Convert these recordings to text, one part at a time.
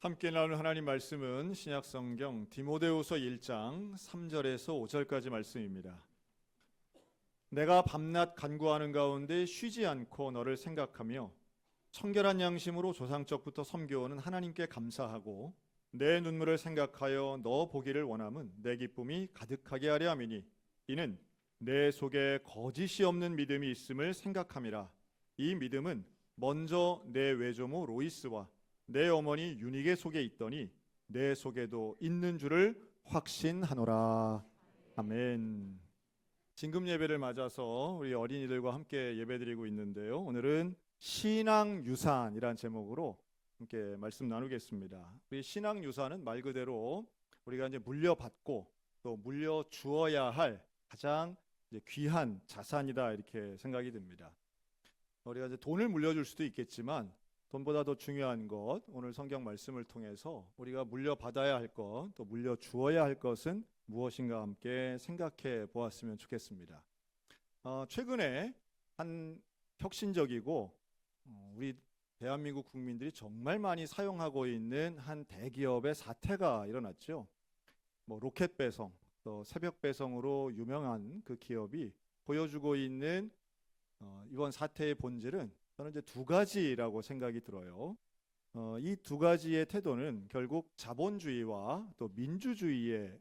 함께 나누는 하나님 말씀은 신약성경 디모데후서 1장 3절에서 5절까지 말씀입니다. 내가 밤낮 간구하는 가운데 쉬지 않고 너를 생각하며 청결한 양심으로 조상적부터 섬겨오는 하나님께 감사하고 내 눈물을 생각하여 너 보기를 원함은 내 기쁨이 가득하게 하려 함이니 이는 내 속에 거짓이 없는 믿음이 있음을 생각함이라. 이 믿음은 먼저 내 외조모 로이스와 내 어머니 유니게 속에 있더니 내 속에도 있는 줄을 확신하노라. 아멘. 진금 예배를 맞아서 우리 어린이들과 함께 예배드리고 있는데요. 오늘은 신앙유산이란 제목으로 함께 말씀 나누겠습니다. 우리 신앙유산은 말 그대로 우리가 이제 물려받고 또 물려 주어야 할 가장 이제 귀한 자산이다 이렇게 생각이 듭니다. 우리가 이제 돈을 물려줄 수도 있겠지만 돈보다 더 중요한 것, 오늘 성경 말씀을 통해서 우리가 물려받아야 할 것, 또 물려주어야 할 것은 무엇인가 함께 생각해 보았으면 좋겠습니다. 최근에 한 혁신적이고 우리 대한민국 국민들이 정말 많이 사용하고 있는 한 대기업의 사태가 일어났죠. 로켓 배송, 또 새벽 배송으로 유명한 그 기업이 보여주고 있는 이번 사태의 본질은 저는 이제 두 가지라고 생각이 들어요. 이 두 가지의 태도는 결국 자본주의와 또 민주주의의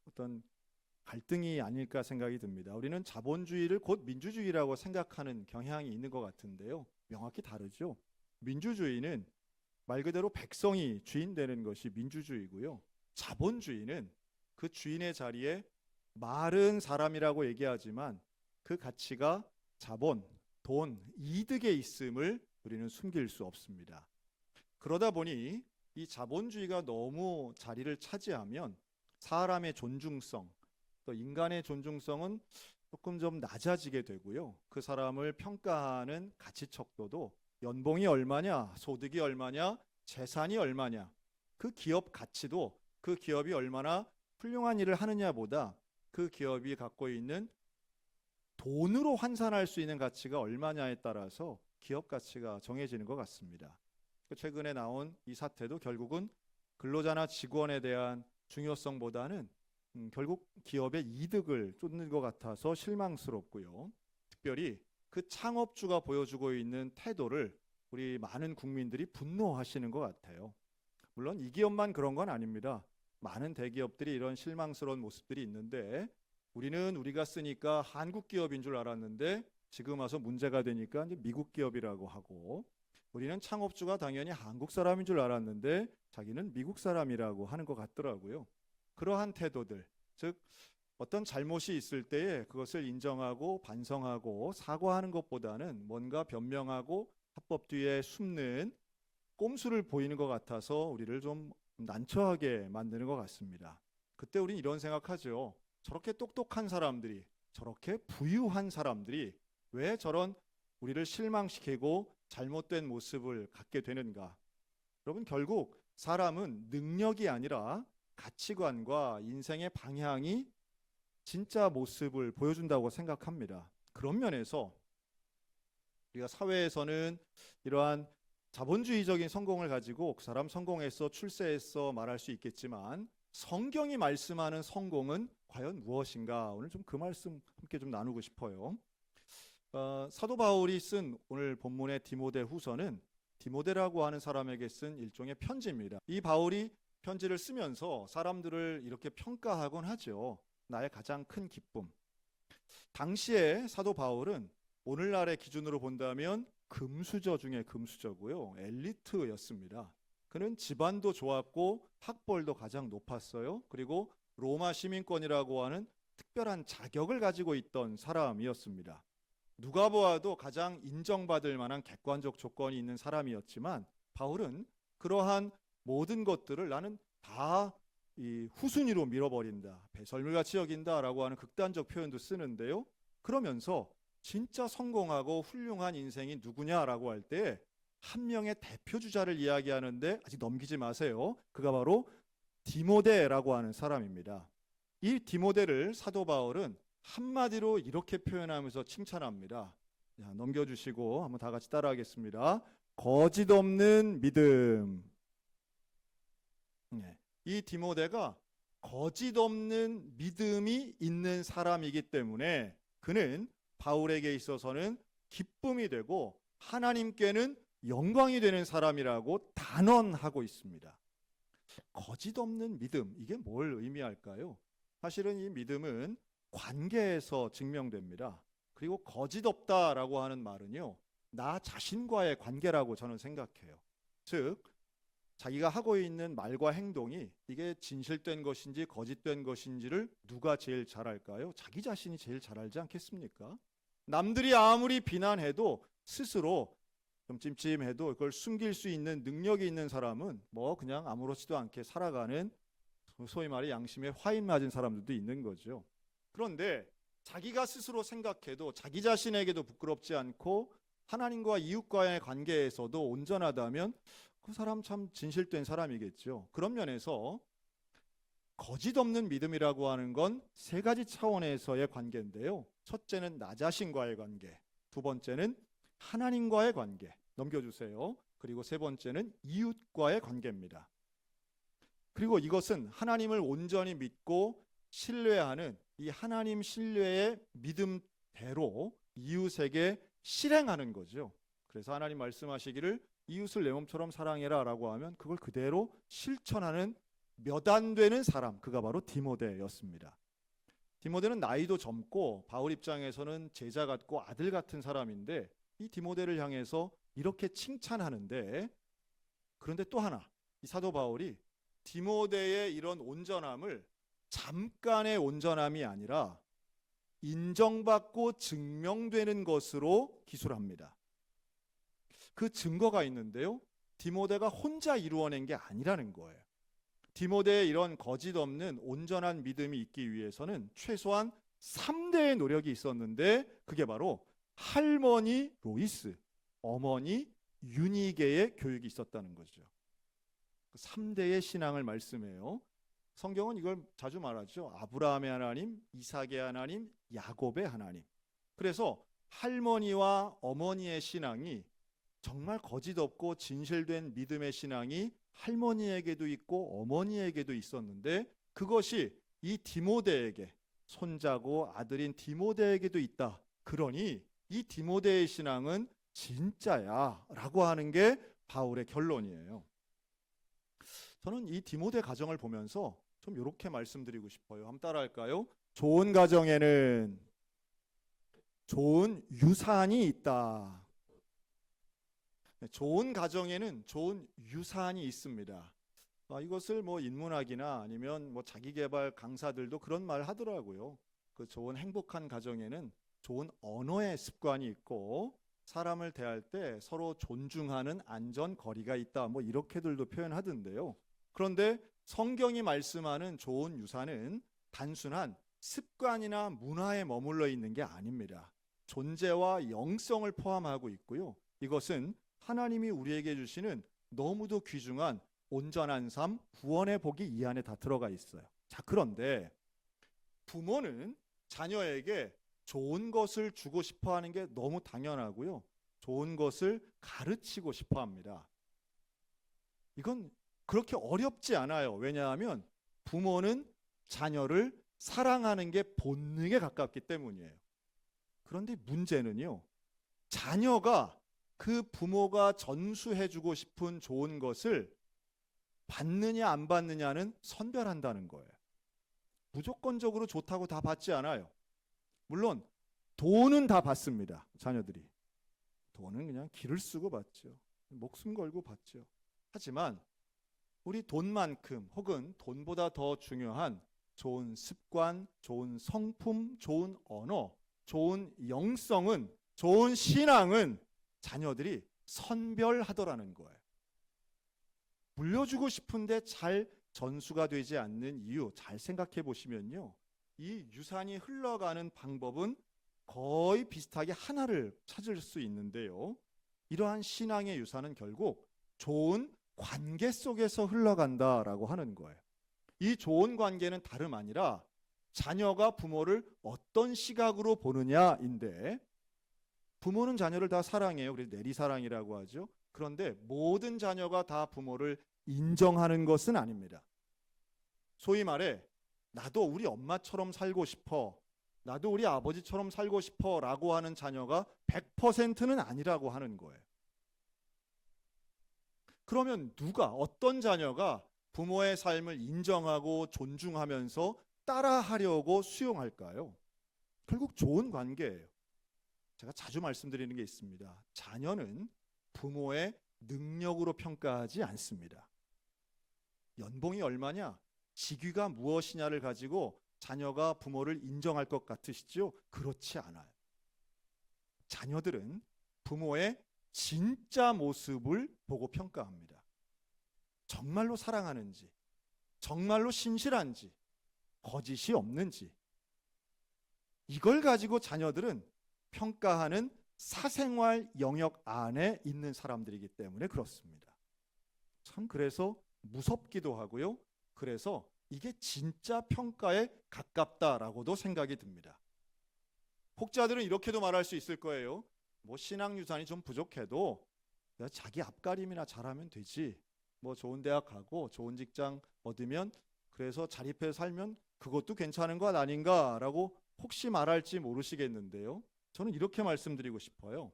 어떤 갈등이 아닐까 생각이 듭니다. 우리는 자본주의를 곧 민주주의라고 생각하는 경향이 있는 것 같은데요. 명확히 다르죠. 민주주의는 말 그대로 백성이 주인 되는 것이 민주주의고요. 자본주의는 그 주인의 자리에 마른 사람이라고 얘기하지만 그 가치가 자본, 돈, 이득에 있음을 우리는 숨길 수 없습니다. 그러다 보니 이 자본주의가 너무 자리를 차지하면 사람의 존중성, 또 인간의 존중성은 조금 좀 낮아지게 되고요. 그 사람을 평가하는 가치 척도도 연봉이 얼마냐, 소득이 얼마냐, 재산이 얼마냐, 그 기업 가치도 그 기업이 얼마나 훌륭한 일을 하느냐보다 그 기업이 갖고 있는 돈으로 환산할 수 있는 가치가 얼마냐에 따라서 기업 가치가 정해지는 것 같습니다. 최근에 나온 이 사태도 결국은 근로자나 직원에 대한 중요성보다는 결국 기업의 이득을 쫓는 것 같아서 실망스럽고요. 특별히 그 창업주가 보여주고 있는 태도를 우리 많은 국민들이 분노하시는 것 같아요. 물론 이 기업만 그런 건 아닙니다. 많은 대기업들이 이런 실망스러운 모습들이 있는데 우리는 우리가 쓰니까 한국 기업인 줄 알았는데 지금 와서 문제가 되니까 이제 미국 기업이라고 하고, 우리는 창업주가 당연히 한국 사람인 줄 알았는데 자기는 미국 사람이라고 하는 것 같더라고요. 그러한 태도들, 즉 어떤 잘못이 있을 때에 그것을 인정하고 반성하고 사과하는 것보다는 뭔가 변명하고 합법 뒤에 숨는 꼼수를 보이는 것 같아서 우리를 좀 난처하게 만드는 것 같습니다. 그때 우리는 이런 생각하죠. 저렇게 똑똑한 사람들이, 저렇게 부유한 사람들이 왜 저런 우리를 실망시키고 잘못된 모습을 갖게 되는가? 여러분, 결국 사람은 능력이 아니라 가치관과 인생의 방향이 진짜 모습을 보여준다고 생각합니다. 그런 면에서 우리가 사회에서는 이러한 자본주의적인 성공을 가지고 그 사람 성공했어, 출세했어 말할 수 있겠지만 성경이 말씀하는 성공은 과연 무엇인가? 오늘 좀 그 말씀 함께 좀 나누고 싶어요. 사도 바울이 쓴 오늘 본문의 디모데 후서는 디모데라고 하는 사람에게 쓴 일종의 편지입니다. 이 바울이 편지를 쓰면서 사람들을 이렇게 평가하곤 하죠. 나의 가장 큰 기쁨. 당시에 사도 바울은 오늘날의 기준으로 본다면 금수저 중에 금수저고요. 엘리트였습니다. 그는 집안도 좋았고 학벌도 가장 높았어요. 그리고 로마 시민권이라고 하는 특별한 자격을 가지고 있던 사람이었습니다. 누가 보아도 가장 인정받을 만한 객관적 조건이 있는 사람이었지만 바울은 그러한 모든 것들을 나는 다 이 후순위로 밀어버린다, 배설물같이 여긴다라고 하는 극단적 표현도 쓰는데요. 그러면서 진짜 성공하고 훌륭한 인생이 누구냐라고 할 때 한 명의 대표 주자를 이야기하는데 아직 넘기지 마세요. 그가 바로 디모데라고 하는 사람입니다. 이 디모데를 사도 바울은 한마디로 이렇게 표현하면서 칭찬합니다. 자, 넘겨주시고 한번 다 같이 따라하겠습니다. 거짓 없는 믿음. 이 디모데가 거짓 없는 믿음이 있는 사람이기 때문에 그는 바울에게 있어서는 기쁨이 되고 하나님께는 영광이 되는 사람이라고 단언하고 있습니다. 거짓 없는 믿음, 이게 뭘 의미할까요? 사실은 이 믿음은 관계에서 증명됩니다. 그리고 거짓 없다라고 하는 말은요, 나 자신과의 관계라고 저는 생각해요. 즉, 자기가 하고 있는 말과 행동이 이게 진실된 것인지 거짓된 것인지를 누가 제일 잘 알까요? 자기 자신이 제일 잘 알지 않겠습니까? 남들이 아무리 비난해도 스스로 좀 찜찜해도 그걸 숨길 수 있는 능력이 있는 사람은 뭐 그냥 아무렇지도 않게 살아가는, 소위 말해 양심에 화인 맞은 사람들도 있는 거죠. 그런데 자기가 스스로 생각해도 자기 자신에게도 부끄럽지 않고 하나님과 이웃과의 관계에서도 온전하다면 그 사람 참 진실된 사람이겠죠. 그런 면에서 거짓 없는 믿음이라고 하는 건 세 가지 차원에서의 관계인데요. 첫째는 나 자신과의 관계, 두 번째는 하나님과의 관계, 넘겨주세요. 그리고 세 번째는 이웃과의 관계입니다. 그리고 이것은 하나님을 온전히 믿고 신뢰하는 이 하나님 신뢰의 믿음대로 이웃에게 실행하는 거죠. 그래서 하나님 말씀하시기를 이웃을 내 몸처럼 사랑해라 라고 하면 그걸 그대로 실천하는 몇 안 되는 사람, 그가 바로 디모데였습니다. 디모데는 나이도 젊고 바울 입장에서는 제자 같고 아들 같은 사람인데 이 디모데를 향해서 이렇게 칭찬하는데, 그런데 또 하나, 이 사도 바울이 디모데의 이런 온전함을 잠깐의 온전함이 아니라 인정받고 증명되는 것으로 기술합니다. 그 증거가 있는데요, 디모데가 혼자 이루어낸 게 아니라는 거예요. 디모데의 이런 거짓 없는 온전한 믿음이 있기 위해서는 최소한 3대의 노력이 있었는데 그게 바로 할머니 로이스, 어머니 유니게의 교육이 있었다는 거죠. 3대의 신앙을 말씀해요. 성경은 이걸 자주 말하죠. 아브라함의 하나님, 이삭의 하나님, 야곱의 하나님. 그래서 할머니와 어머니의 신앙이 정말 거짓 없고 진실된 믿음의 신앙이 할머니에게도 있고 어머니에게도 있었는데 그것이 이 디모데에게, 손자고 아들인 디모데에게도 있다. 그러니 이 디모데의 신앙은 진짜야 라고 하는 게 바울의 결론이에요. 저는 이 디모데 가정을 보면서 좀 이렇게 말씀드리고 싶어요. 한번 따라할까요? 좋은 가정에는 좋은 유산이 있다. 좋은 가정에는 좋은 유산이 있습니다. 이것을 뭐 인문학이나 아니면 뭐 자기개발 강사들도 그런 말 하더라고요. 그 좋은 행복한 가정에는 좋은 언어의 습관이 있고 사람을 대할 때 서로 존중하는 안전거리가 있다. 뭐 이렇게들도 표현하던데요. 그런데 성경이 말씀하는 좋은 유산은 단순한 습관이나 문화에 머물러 있는 게 아닙니다. 존재와 영성을 포함하고 있고요. 이것은 하나님이 우리에게 주시는 너무도 귀중한 온전한 삶, 구원의 복이 이 안에 다 들어가 있어요. 자, 그런데 부모는 자녀에게 좋은 것을 주고 싶어 하는 게 너무 당연하고요. 좋은 것을 가르치고 싶어 합니다. 이건 그렇게 어렵지 않아요. 왜냐하면 부모는 자녀를 사랑하는 게 본능에 가깝기 때문이에요. 그런데 문제는요, 자녀가 그 부모가 전수해주고 싶은 좋은 것을 받느냐 안 받느냐는 선별한다는 거예요. 무조건적으로 좋다고 다 받지 않아요. 물론 돈은 다 받습니다. 자녀들이 돈은 그냥 기를 쓰고 받죠. 목숨 걸고 받죠. 하지만 우리 돈만큼 혹은 돈보다 더 중요한 좋은 습관, 좋은 성품, 좋은 언어, 좋은 영성은, 좋은 신앙은 자녀들이 선별하더라는 거예요. 물려주고 싶은데 잘 전수가 되지 않는 이유 잘 생각해 보시면요, 이 유산이 흘러가는 방법은 거의 비슷하게 하나를 찾을 수 있는데요, 이러한 신앙의 유산은 결국 좋은 관계 속에서 흘러간다라고 하는 거예요. 이 좋은 관계는 다름 아니라 자녀가 부모를 어떤 시각으로 보느냐인데, 부모는 자녀를 다 사랑해요. 우리 내리사랑이라고 하죠. 그런데 모든 자녀가 다 부모를 인정하는 것은 아닙니다. 소위 말해 나도 우리 엄마처럼 살고 싶어, 나도 우리 아버지처럼 살고 싶어 라고 하는 자녀가 100%는 아니라고 하는 거예요. 그러면 어떤 자녀가 부모의 삶을 인정하고 존중하면서 따라하려고 수용할까요? 결국 좋은 관계예요. 제가 자주 말씀드리는 게 있습니다. 자녀는 부모의 능력으로 평가하지 않습니다. 연봉이 얼마냐, 직위가 무엇이냐를 가지고 자녀가 부모를 인정할 것 같으시죠? 그렇지 않아요. 자녀들은 부모의 진짜 모습을 보고 평가합니다. 정말로 사랑하는지, 정말로 신실한지, 거짓이 없는지, 이걸 가지고 자녀들은 평가하는 사생활 영역 안에 있는 사람들이기 때문에 그렇습니다. 참 그래서 무섭기도 하고요. 그래서 이게 진짜 평가에 가깝다라고도 생각이 듭니다. 혹자들은 이렇게도 말할 수 있을 거예요. 뭐 신앙 유산이 좀 부족해도 자기 앞가림이나 잘하면 되지. 뭐 좋은 대학 가고 좋은 직장 얻으면 그래서 자립해 살면 그것도 괜찮은 것 아닌가라고 혹시 말할지 모르시겠는데요. 저는 이렇게 말씀드리고 싶어요.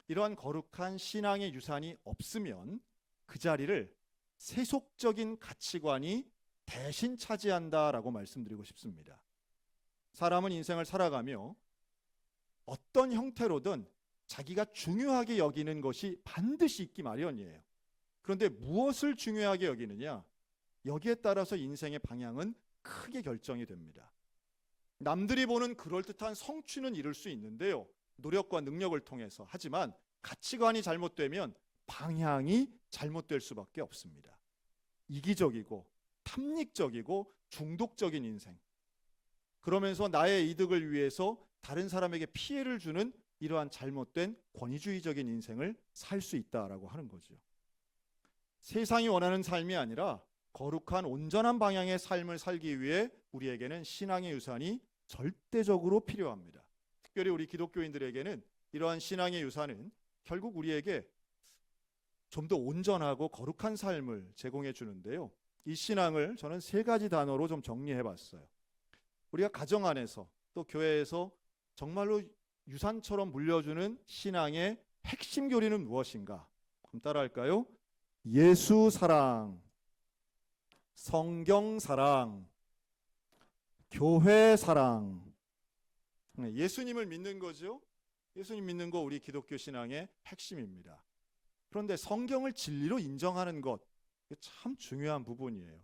이러한 거룩한 신앙의 유산이 없으면 그 자리를 세속적인 가치관이 대신 차지한다라고 말씀드리고 싶습니다. 사람은 인생을 살아가며 어떤 형태로든 자기가 중요하게 여기는 것이 반드시 있기 마련이에요. 그런데 무엇을 중요하게 여기느냐? 여기에 따라서 인생의 방향은 크게 결정이 됩니다. 남들이 보는 그럴듯한 성취는 이룰 수 있는데요. 노력과 능력을 통해서. 하지만 가치관이 잘못되면 방향이 잘못될 수밖에 없습니다. 이기적이고 탐닉적이고 중독적인 인생. 그러면서 나의 이득을 위해서 다른 사람에게 피해를 주는 이러한 잘못된 권위주의적인 인생을 살 수 있다라고 하는 거죠. 세상이 원하는 삶이 아니라 거룩한 온전한 방향의 삶을 살기 위해 우리에게는 신앙의 유산이 절대적으로 필요합니다. 특별히 우리 기독교인들에게는 이러한 신앙의 유산은 결국 우리에게 좀 더 온전하고 거룩한 삶을 제공해 주는데요. 이 신앙을 저는 3가지 단어로 좀 정리해 봤어요. 우리가 가정 안에서 또 교회에서 정말로 유산처럼 물려주는 신앙의 핵심 교리는 무엇인가? 그럼 따라할까요? 예수 사랑, 성경 사랑, 교회 사랑. 예수님을 믿는 거죠. 예수님 믿는 거 우리 기독교 신앙의 핵심입니다. 그런데 성경을 진리로 인정하는 것, 참 중요한 부분이에요.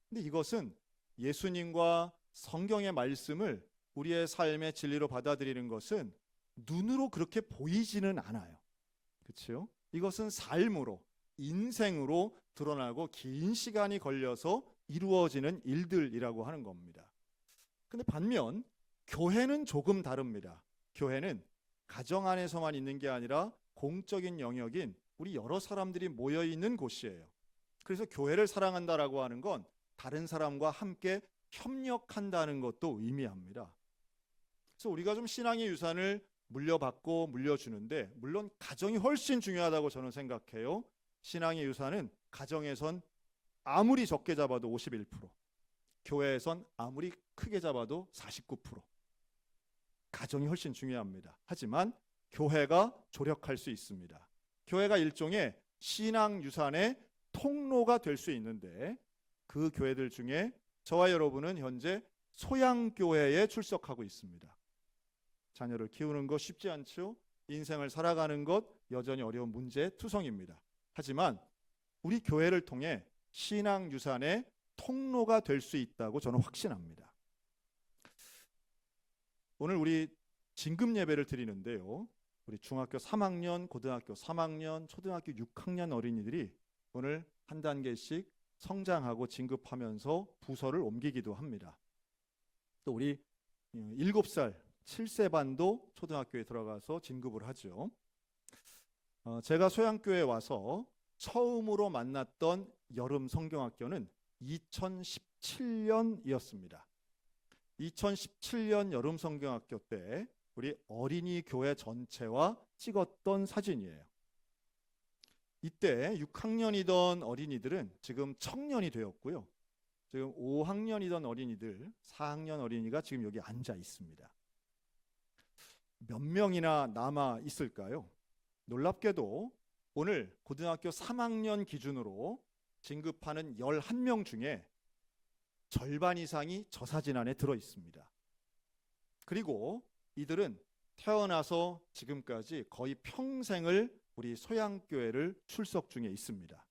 근데 이것은 예수님과 성경의 말씀을 우리의 삶의 진리로 받아들이는 것은 눈으로 그렇게 보이지는 않아요. 그렇죠? 이것은 삶으로, 인생으로 드러나고 긴 시간이 걸려서 이루어지는 일들이라고 하는 겁니다. 근데 반면 교회는 조금 다릅니다. 교회는 가정 안에서만 있는 게 아니라 공적인 영역인 우리 여러 사람들이 모여 있는 곳이에요. 그래서 교회를 사랑한다라고 하는 건 다른 사람과 함께 협력한다는 것도 의미합니다. 그래서 우리가 좀 신앙의 유산을 물려받고 물려주는데 물론 가정이 훨씬 중요하다고 저는 생각해요. 신앙의 유산은 가정에선 아무리 적게 잡아도 51%, 교회에선 아무리 크게 잡아도 49%. 가정이 훨씬 중요합니다. 하지만 교회가 조력할 수 있습니다. 교회가 일종의 신앙 유산의 통로가 될 수 있는데 그 교회들 중에 저와 여러분은 현재 소양교회에 출석하고 있습니다. 자녀를 키우는 것 쉽지 않죠. 인생을 살아가는 것 여전히 어려운 문제투성입니다. 하지만 우리 교회를 통해 신앙 유산의 통로가 될 수 있다고 저는 확신합니다. 오늘 우리 진금 예배를 드리는데요. 우리 중학교 3학년, 고등학교 3학년, 초등학교 6학년 어린이들이 오늘 한 단계씩 성장하고 진급하면서 부서를 옮기기도 합니다. 또 우리 7살, 7세 반도 초등학교에 들어가서 진급을 하죠. 제가 소양교회에 와서 처음으로 만났던 여름 성경학교는 2017년이었습니다. 2017년 여름 성경학교 때 우리 어린이 교회 전체와 찍었던 사진이에요. 이때 6학년이던 어린이들은 지금 청년이 되었고요. 지금 5학년이던 어린이들, 4학년 어린이가 지금 여기 앉아 있습니다. 몇 명이나 남아 있을까요? 놀랍게도 오늘 고등학교 3학년 기준으로 진급하는 11명 중에 절반 이상이 저 사진 안에 들어 있습니다. 그리고 이들은 태어나서 지금까지 거의 평생을 우리 소양교회를 출석 중에 있습니다.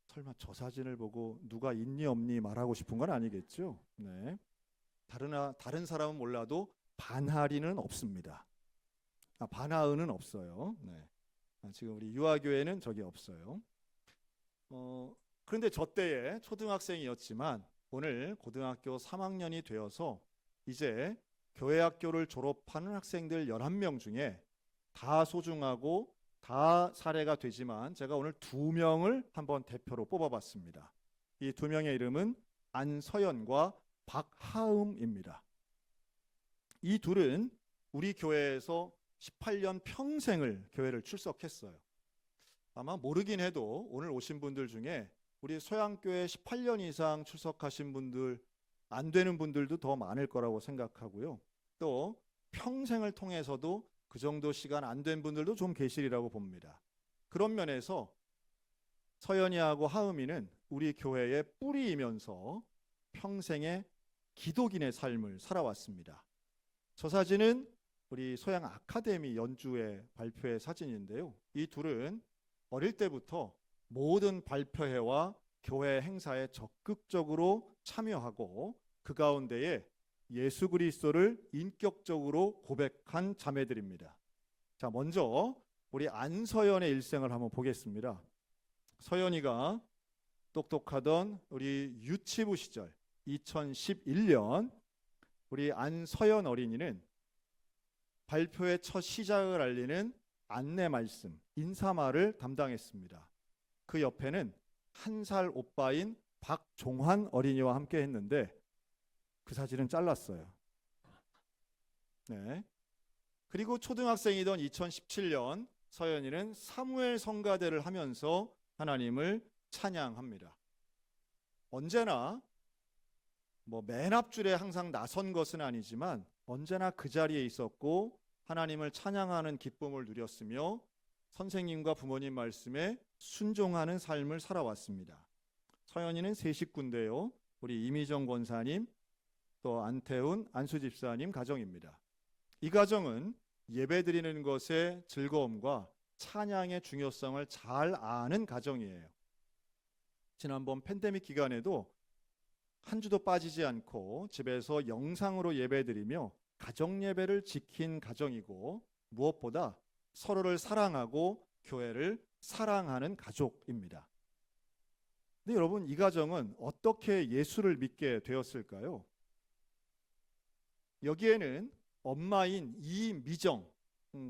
설마 저 사진을 보고 누가 있니 없니 말하고 싶은 건 아니겠죠? 네. 다른 사람은 몰라도 반하리는 없습니다. 반하은은 없어요. 네. 지금 우리 유아교회는 저기 없어요. 그런데 저 때에 초등학생이었지만 오늘 고등학교 3학년이 되어서 이제 교회학교를 졸업하는 학생들 11명 중에 다 소중하고 다 사례가 되지만 제가 오늘 2명을 한번 대표로 뽑아봤습니다. 이 2명의 이름은 안서연과 박하음입니다. 이 둘은 우리 교회에서 18년 평생을 교회를 출석했어요. 아마 모르긴 해도 오늘 오신 분들 중에 우리 소양교회 18년 이상 출석하신 분들, 안 되는 분들도 더 많을 거라고 생각하고요. 또 평생을 통해서도 그 정도 시간 안 된 분들도 좀 계시리라고 봅니다. 그런 면에서 서연이하고 하음이는 우리 교회의 뿌리이면서 평생의 기독인의 삶을 살아왔습니다. 저 사진은 우리 소양 아카데미 연주회 발표회 사진인데요. 이 둘은 어릴 때부터 모든 발표회와 교회 행사에 적극적으로 참여하고 그 가운데에 예수 그리스도를 인격적으로 고백한 자매들입니다. 자, 먼저 우리 안서연의 일생을 한번 보겠습니다. 서연이가 똑똑하던 우리 유치부 시절 2011년 우리 안서연 어린이는 발표의 첫 시작을 알리는 안내 말씀, 인사말을 담당했습니다. 그 옆에는 1살 오빠인 박종환 어린이와 함께 했는데 그 사진은 잘랐어요. 네. 그리고 초등학생이던 2017년 서연이는 사무엘 성가대를 하면서 하나님을 찬양합니다. 언제나 맨 앞줄에 항상 나선 것은 아니지만 언제나 그 자리에 있었고 하나님을 찬양하는 기쁨을 누렸으며 선생님과 부모님 말씀에 순종하는 삶을 살아왔습니다. 서연이는 세 식구인데요. 우리 이미정 권사님, 또 안태훈, 안수 집사님 가정입니다. 이 가정은 예배드리는 것의 즐거움과 찬양의 중요성을 잘 아는 가정이에요. 지난번 팬데믹 기간에도 한 주도 빠지지 않고 집에서 영상으로 예배드리며 가정 예배를 지킨 가정이고 무엇보다 서로를 사랑하고 교회를 사랑하는 가족입니다. 근데 여러분, 이 가정은 어떻게 예수를 믿게 되었을까요? 여기에는 엄마인 이미정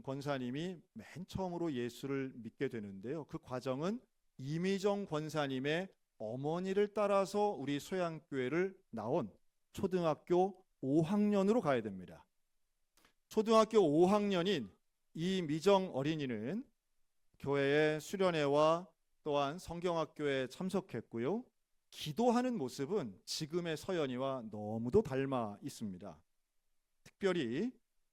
권사님이 맨 처음으로 예수를 믿게 되는데요. 그 과정은 이미정 권사님의 어머니를 따라서 우리 소양교회를 나온 초등학교 5학년으로 가야 됩니다. 초등학교 5학년인 이미정 어린이는 교회의 수련회와 또한 성경학교에 참석했고요. 기도하는 모습은 지금의 서연이와 너무도 닮아 있습니다. 특별히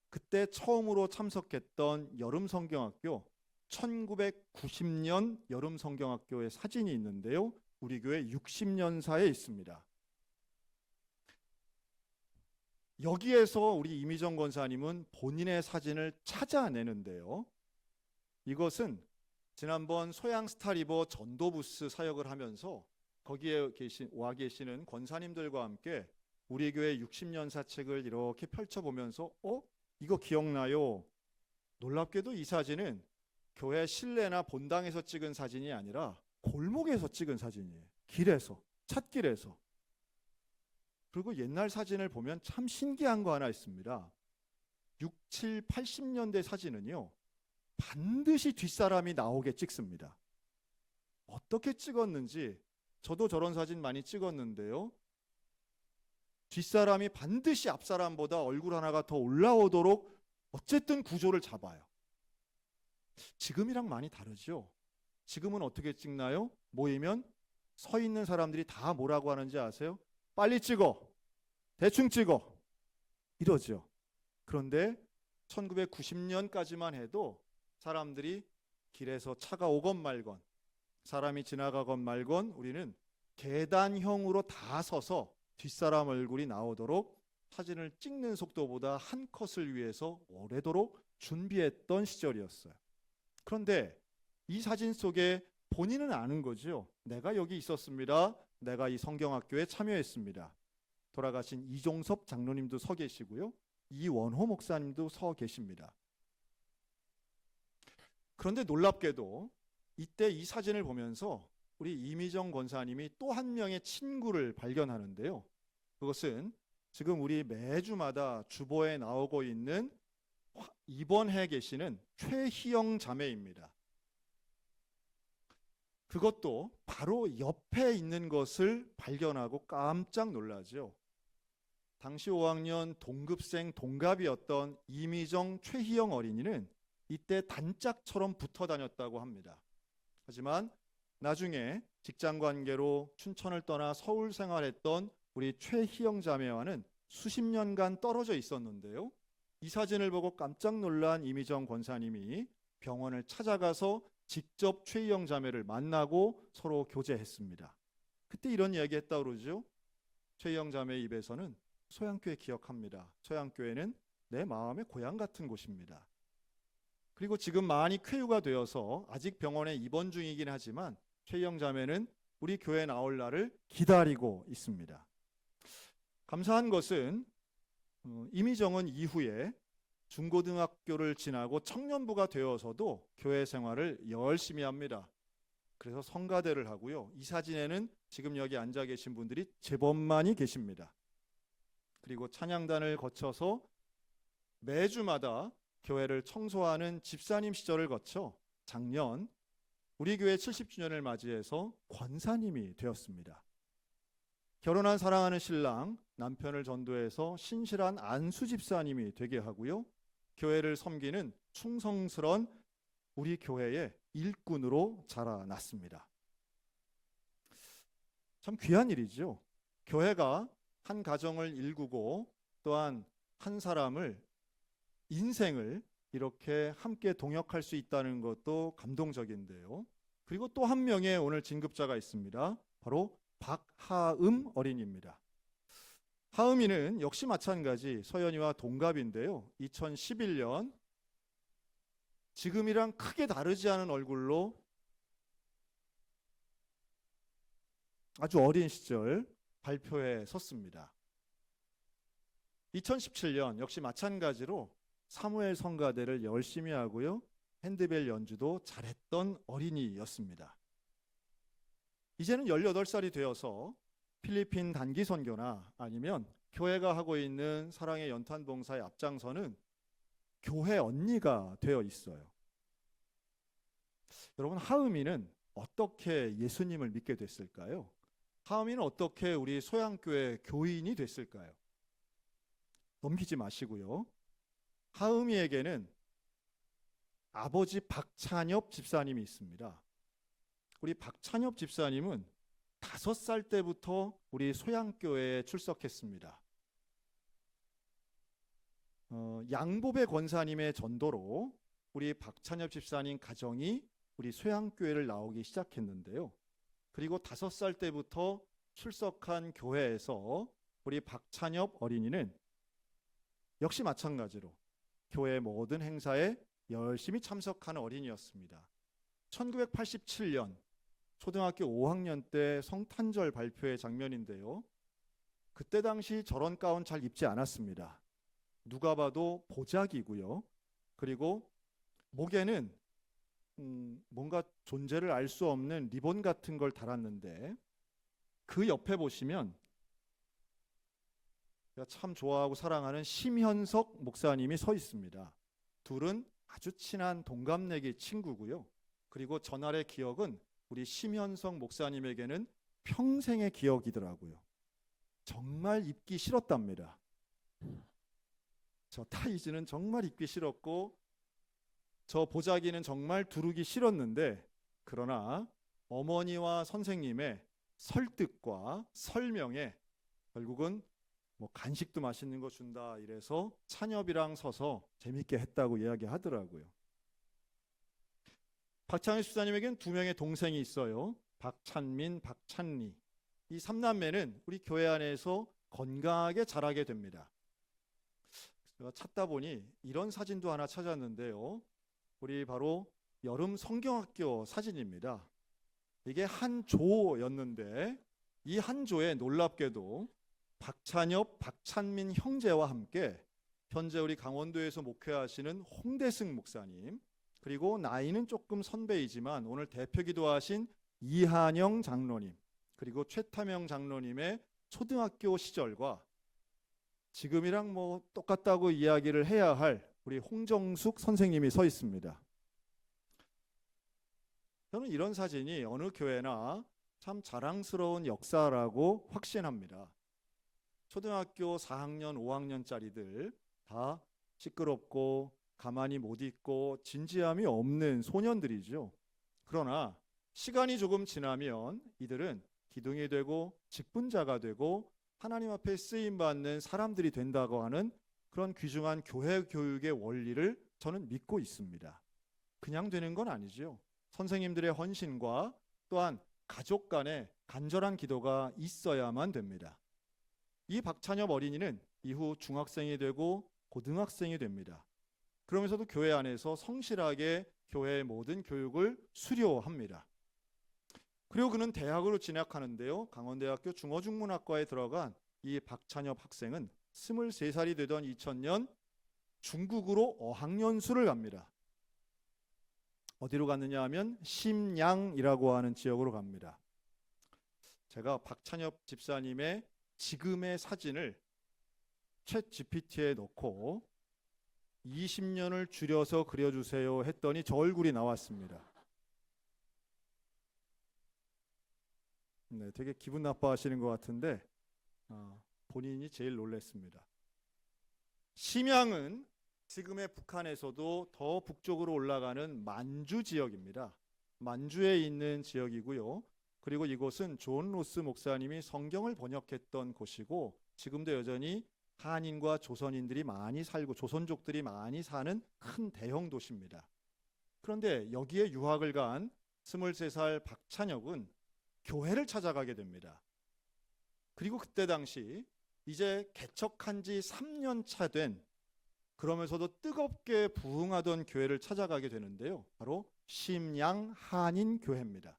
그때 처음으로 참석했던 여름성경학교 1990년 여름성경학교의 사진이 있는데요. 우리 교회 60년사에 있습니다. 여기에서 우리 이미정 권사님은 본인의 사진을 찾아내는데요. 이것은 지난번 소양 스타리버 전도부스 사역을 하면서 거기에 와 계시는 권사님들과 함께 우리 교회 60년사 책을 이렇게 펼쳐보면서 이거 기억나요? 놀랍게도 이 사진은 교회 실내나 본당에서 찍은 사진이 아니라 골목에서 찍은 사진이에요. 길에서, 찻길에서. 그리고 옛날 사진을 보면 참 신기한 거 하나 있습니다. 6, 7, 80년대 사진은요, 반드시 뒷사람이 나오게 찍습니다. 어떻게 찍었는지 저도 저런 사진 많이 찍었는데요. 뒷사람이 반드시 앞사람보다 얼굴 하나가 더 올라오도록 어쨌든 구조를 잡아요. 지금이랑 많이 다르죠. 지금은 어떻게 찍나요? 모이면 서 있는 사람들이 다 뭐라고 하는지 아세요? 빨리 찍어, 대충 찍어, 이러죠. 그런데 1990년까지만 해도 사람들이 길에서 차가 오건 말건, 사람이 지나가건 말건 우리는 계단형으로 다 서서 뒷사람 얼굴이 나오도록 사진을 찍는 속도보다 한 컷을 위해서 오래도록 준비했던 시절이었어요. 그런데 이 사진 속에 본인은 아는 거죠. 내가 여기 있었습니다. 내가 이 성경학교에 참여했습니다. 돌아가신 이종섭 장로님도 서 계시고요. 이원호 목사님도 서 계십니다. 그런데 놀랍게도 이때 이 사진을 보면서 우리 이미정 권사님이 또 한 명의 친구를 발견하는데요. 그것은 지금 우리 매주마다 주보에 나오고 있는 입원해 계시는 최희영 자매입니다. 그것도 바로 옆에 있는 것을 발견하고 깜짝 놀라죠. 당시 5학년 동급생 동갑이었던 이미정 최희영 어린이는 이때 단짝처럼 붙어 다녔다고 합니다. 하지만 나중에 직장 관계로 춘천을 떠나 서울 생활했던 우리 최희영 자매와는 수십 년간 떨어져 있었는데요. 이 사진을 보고 깜짝 놀란 이미정 권사님이 병원을 찾아가서 직접 최희영 자매를 만나고 서로 교제했습니다. 그때 이런 이야기 했다고 그러죠. 최희영 자매의 입에서는 소양교회 기억합니다. 소양교회는 내 마음의 고향 같은 곳입니다. 그리고 지금 많이 쾌유가 되어서 아직 병원에 입원 중이긴 하지만 최희영 자매는 우리 교회에 나올 날을 기다리고 있습니다. 감사한 것은 이미정은 이후에 중고등학교를 지나고 청년부가 되어서도 교회 생활을 열심히 합니다. 그래서 성가대를 하고요. 이 사진에는 지금 여기 앉아 계신 분들이 제법 많이 계십니다. 그리고 찬양단을 거쳐서 매주마다 교회를 청소하는 집사님 시절을 거쳐 작년 우리 교회 70주년을 맞이해서 권사님이 되었습니다. 결혼한 사랑하는 신랑 남편을 전도해서 신실한 안수 집사님이 되게 하고요. 교회를 섬기는 충성스러운 우리 교회의 일꾼으로 자라났습니다. 참 귀한 일이죠. 교회가 한 가정을 일구고 또한 한 사람을 인생을 이렇게 함께 동역할 수 있다는 것도 감동적인데요. 그리고 또 한 명의 오늘 진급자가 있습니다. 바로 박하음 어린이입니다. 하음이는 역시 마찬가지 서연이와 동갑인데요. 2011년 지금이랑 크게 다르지 않은 얼굴로 아주 어린 시절 발표에 섰습니다. 2017년 역시 마찬가지로 사무엘 성가대를 열심히 하고요. 핸드벨 연주도 잘했던 어린이였습니다. 이제는 18살이 되어서 필리핀 단기 선교나 아니면 교회가 하고 있는 사랑의 연탄 봉사의 앞장서는 교회 언니가 되어 있어요. 여러분, 하음이는 어떻게 예수님을 믿게 됐을까요? 하음이는 어떻게 우리 소양교회 교인이 됐을까요? 넘기지 마시고요. 하음이에게는 아버지 박찬엽 집사님이 있습니다. 우리 박찬엽 집사님은 5살 때부터 우리 소양교회에 출석했습니다. 양보배 권사님의 전도로 우리 박찬엽 집사님 가정이 우리 소양교회를 나오기 시작했는데요. 그리고 5살 때부터 출석한 교회에서 우리 박찬엽 어린이는 역시 마찬가지로 교회 모든 행사에 열심히 참석하는 어린이였습니다. 1987년 초등학교 5학년 때 성탄절 발표의 장면인데요. 그때 당시 저런 가운 잘 입지 않았습니다. 누가 봐도 보자기고요. 그리고 목에는 뭔가 존재를 알 수 없는 리본 같은 걸 달았는데 그 옆에 보시면 제가 참 좋아하고 사랑하는 심현석 목사님이 서 있습니다. 둘은 아주 친한 동갑내기 친구고요. 그리고 전날의 기억은 우리 심현석 목사님에게는 평생의 기억이더라고요. 정말 입기 싫었답니다. 저 타이즈는 정말 입기 싫었고 저 보자기는 정말 두르기 싫었는데 그러나 어머니와 선생님의 설득과 설명에 결국은 뭐 간식도 맛있는 거 준다 이래서 찬엽이랑 서서 재밌게 했다고 이야기하더라고요. 박찬일 집사님에겐 두 명의 동생이 있어요. 박찬민, 박찬리. 이 삼남매는 우리 교회 안에서 건강하게 자라게 됩니다. 제가 찾다 보니 이런 사진도 하나 찾았는데요. 우리 바로 여름 성경학교 사진입니다. 이게 한 조였는데 이 한 조에 놀랍게도 박찬엽, 박찬민 형제와 함께 현재 우리 강원도에서 목회하시는 홍대승 목사님, 그리고 나이는 조금 선배이지만 오늘 대표 기도하신 이한영 장로님, 그리고 최타명 장로님의 초등학교 시절과 지금이랑 뭐 똑같다고 이야기를 해야 할 우리 홍정숙 선생님이 서 있습니다. 저는 이런 사진이 어느 교회나 참 자랑스러운 역사라고 확신합니다. 초등학교 4학년, 5학년짜리들 다 시끄럽고 가만히 못 있고 진지함이 없는 소년들이죠. 그러나 시간이 조금 지나면 이들은 기둥이 되고 직분자가 되고 하나님 앞에 쓰임받는 사람들이 된다고 하는 그런 귀중한 교회 교육의 원리를 저는 믿고 있습니다. 그냥 되는 건 아니죠. 선생님들의 헌신과 또한 가족 간의 간절한 기도가 있어야만 됩니다. 이 박찬엽 어린이는 이후 중학생이 되고 고등학생이 됩니다. 그러면서도 교회 안에서 성실하게 교회의 모든 교육을 수료합니다. 그리고 그는 대학으로 진학하는데요. 강원대학교 중어중문학과에 들어간 이 박찬엽 학생은 23살이 되던 2000년 중국으로 어학연수를 갑니다. 어디로 갔느냐 하면 심양이라고 하는 지역으로 갑니다. 제가 박찬엽 집사님의 지금의 사진을 챗 GPT에 넣고 20년을 줄여서 그려주세요 했더니 저 얼굴이 나왔습니다. 네, 되게 기분 나빠하시는 것 같은데 본인이 제일 놀랐습니다. 심양은 지금의 북한에서도 더 북쪽으로 올라가는 만주 지역입니다. 만주에 있는 지역이고요. 그리고 이곳은 존 로스 목사님이 성경을 번역했던 곳이고 지금도 여전히 한인과 조선인들이 많이 살고 조선족들이 많이 사는 큰 대형 도시입니다. 그런데 여기에 유학을 간 23살 박찬엽은 교회를 찾아가게 됩니다. 그리고 그때 당시 이제 개척한 지 3년 차 된 그러면서도 뜨겁게 부흥하던 교회를 찾아가게 되는데요. 바로 심양 한인교회입니다.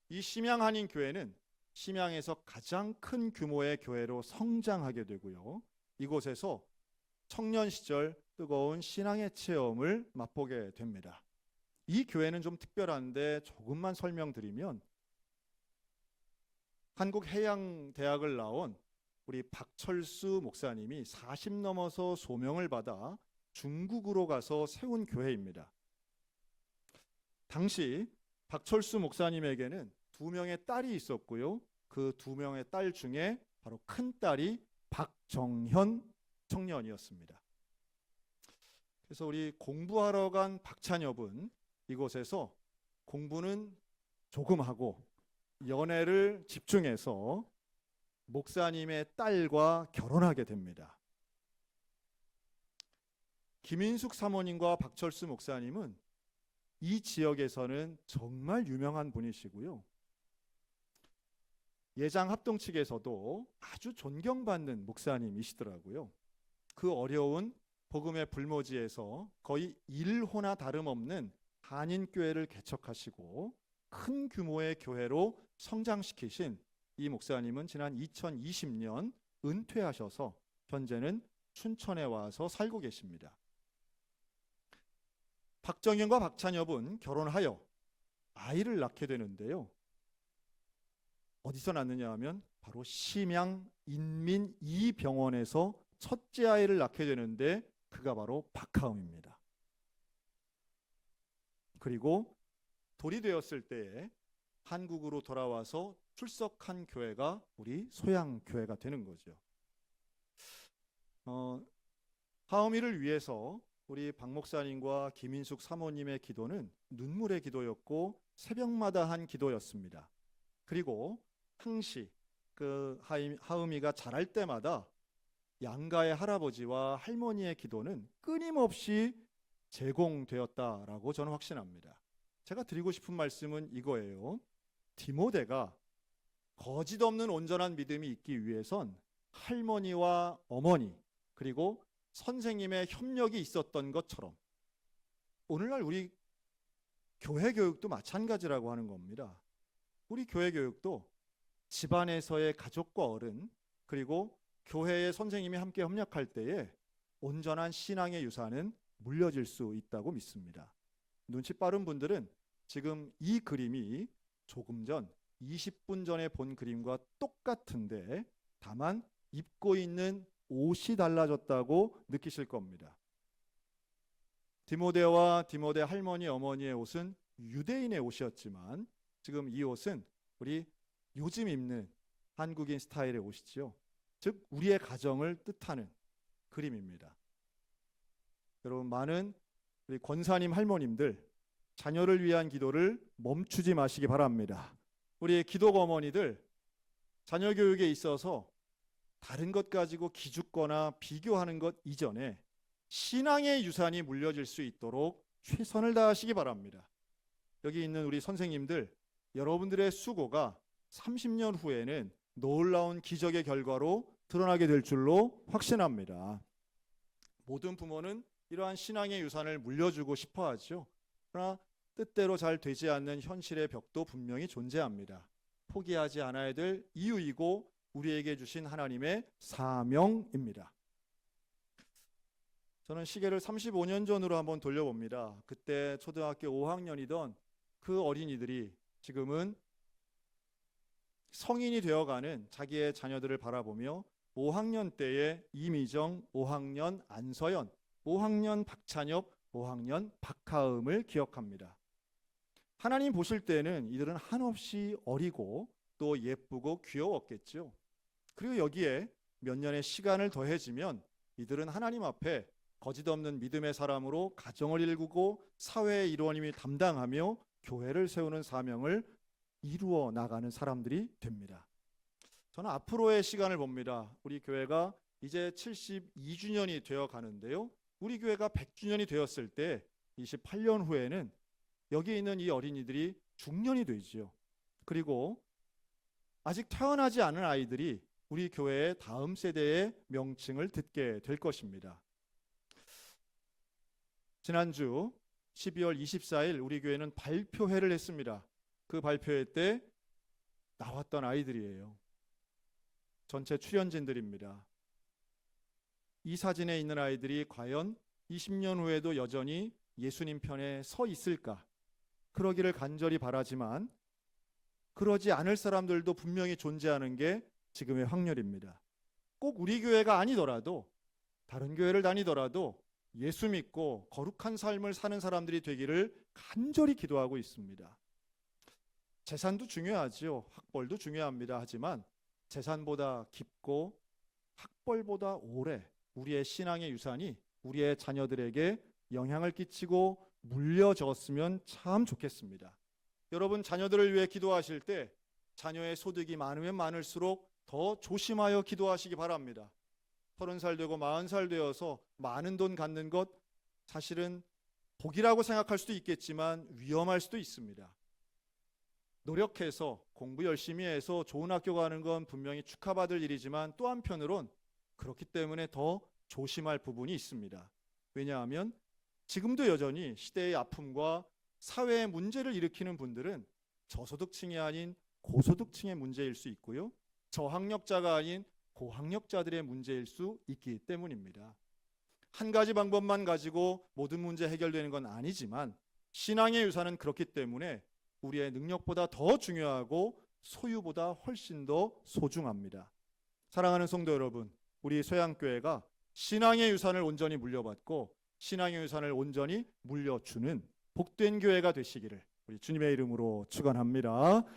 이 심양 한인교회는 심양에서 가장 큰 규모의 교회로 성장하게 되고요. 이곳에서 청년 시절 뜨거운 신앙의 체험을 맛보게 됩니다. 이 교회는 좀 특별한데 조금만 설명드리면 한국해양대학을 나온 우리 박철수 목사님이 40 넘어서 소명을 받아 중국으로 가서 세운 교회입니다. 당시 박철수 목사님에게는 2명의 딸이 있었고요. 그 2명의 딸 중에 바로 큰 딸이 박정현 청년이었습니다. 그래서 우리 공부하러 간 박찬엽은 이곳에서 공부는 조금 하고 연애를 집중해서 목사님의 딸과 결혼하게 됩니다. 김인숙 사모님과 박철수 목사님은 이 지역에서는 정말 유명한 분이시고요. 예장 합동 측에서도 아주 존경받는 목사님이시더라고요. 그 어려운 복음의 불모지에서 거의 1호나 다름없는 한인교회를 개척하시고 큰 규모의 교회로 성장시키신 이 목사님은 지난 2020년 은퇴하셔서 현재는 춘천에 와서 살고 계십니다. 박정현과 박찬엽은 결혼하여 아이를 낳게 되는데요. 어디서 낳느냐 하면 바로 심양 인민이병원에서 첫째 아이를 낳게 되는데 그가 바로 박하음입니다. 그리고 돌이 되었을 때에 한국으로 돌아와서 출석한 교회가 우리 소양교회가 되는 거죠. 하음이를 위해서 우리 박 목사님과 김인숙 사모님의 기도는 눈물의 기도였고 새벽마다 한 기도였습니다. 그리고 항시 그 하음이가 자랄 때마다 양가의 할아버지와 할머니의 기도는 끊임없이 제공되었다라고 저는 확신합니다. 제가 드리고 싶은 말씀은 이거예요. 디모데가 거짓 없는 온전한 믿음이 있기 위해선 할머니와 어머니 그리고 선생님의 협력이 있었던 것처럼 오늘날 우리 교회 교육도 마찬가지라고 하는 겁니다. 우리 교회 교육도 집안에서의 가족과 어른 그리고 교회의 선생님이 함께 협력할 때에 온전한 신앙의 유산은 물려질 수 있다고 믿습니다. 눈치 빠른 분들은 지금 이 그림이 조금 전 20분 전에 본 그림과 똑같은데 다만 입고 있는 옷이 달라졌다고 느끼실 겁니다. 디모데와 디모데 할머니 어머니의 옷은 유대인의 옷이었지만 지금 이 옷은 우리 요즘 입는 한국인 스타일의 옷이지요. 즉 우리의 가정을 뜻하는 그림입니다. 여러분 많은 우리 권사님 할머님들 자녀를 위한 기도를 멈추지 마시기 바랍니다. 우리의 기독 어머니들 자녀 교육에 있어서 다른 것 가지고 기죽거나 비교하는 것 이전에 신앙의 유산이 물려질 수 있도록 최선을 다하시기 바랍니다. 여기 있는 우리 선생님들 여러분들의 수고가 30년 후에는 놀라운 기적의 결과로 드러나게 될 줄로 확신합니다. 모든 부모는 이러한 신앙의 유산을 물려주고 싶어 하죠. 그러나 뜻대로 잘 되지 않는 현실의 벽도 분명히 존재합니다. 포기하지 않아야 될 이유이고 우리에게 주신 하나님의 사명입니다. 저는 시계를 35년 전으로 한번 돌려봅니다. 그때 초등학교 5학년이던 그 어린이들이 지금은 성인이 되어가는 자기의 자녀들을 바라보며 5학년 때의 이미정, 5학년 안서연, 5학년 박찬엽, 5학년 박하음을 기억합니다. 하나님 보실 때는 이들은 한없이 어리고 또 예쁘고 귀여웠겠죠. 그리고 여기에 몇 년의 시간을 더해지면 이들은 하나님 앞에 거짓없는 믿음의 사람으로 가정을 일구고 사회의 일원임을 담당하며 교회를 세우는 사명을 이루어 나가는 사람들이 됩니다. 저는 앞으로의 시간을 봅니다. 우리 교회가 이제 72주년이 되어 가는데요. 우리 교회가 100주년이 되었을 때 28년 후에는 여기 있는 이 어린이들이 중년이 되지요. 그리고 아직 태어나지 않은 아이들이 우리 교회의 다음 세대의 명칭을 듣게 될 것입니다. 지난주 12월 24일 우리 교회는 발표회를 했습니다. 그 발표회 때 나왔던 아이들이에요. 전체 출연진들입니다. 이 사진에 있는 아이들이 과연 20년 후에도 여전히 예수님 편에 서 있을까? 그러기를 간절히 바라지만 그러지 않을 사람들도 분명히 존재하는 게 지금의 확률입니다. 꼭 우리 교회가 아니더라도 다른 교회를 다니더라도 예수 믿고 거룩한 삶을 사는 사람들이 되기를 간절히 기도하고 있습니다. 재산도 중요하지요. 학벌도 중요합니다. 하지만 재산보다 깊고 학벌보다 오래 우리의 신앙의 유산이 우리의 자녀들에게 영향을 끼치고 물려졌으면 참 좋겠습니다. 여러분 자녀들을 위해 기도하실 때 자녀의 소득이 많으면 많을수록 더 조심하여 기도하시기 바랍니다. 30살 되고 40살 되어서 많은 돈 갖는 것 사실은 복이라고 생각할 수도 있겠지만 위험할 수도 있습니다. 노력해서 공부 열심히 해서 좋은 학교 가는 건 분명히 축하받을 일이지만 또 한편으론 그렇기 때문에 더 조심할 부분이 있습니다. 왜냐하면 지금도 여전히 시대의 아픔과 사회의 문제를 일으키는 분들은 저소득층이 아닌 고소득층의 문제일 수 있고요. 저학력자가 아닌 고학력자들의 문제일 수 있기 때문입니다. 한 가지 방법만 가지고 모든 문제 해결되는 건 아니지만 신앙의 유산은 그렇기 때문에 우리의 능력보다 더 중요하고 소유보다 훨씬 더 소중합니다. 사랑하는 성도 여러분, 우리 소양교회가 신앙의 유산을 온전히 물려받고 신앙의 유산을 온전히 물려주는 복된 교회가 되시기를 우리 주님의 이름으로 축원합니다.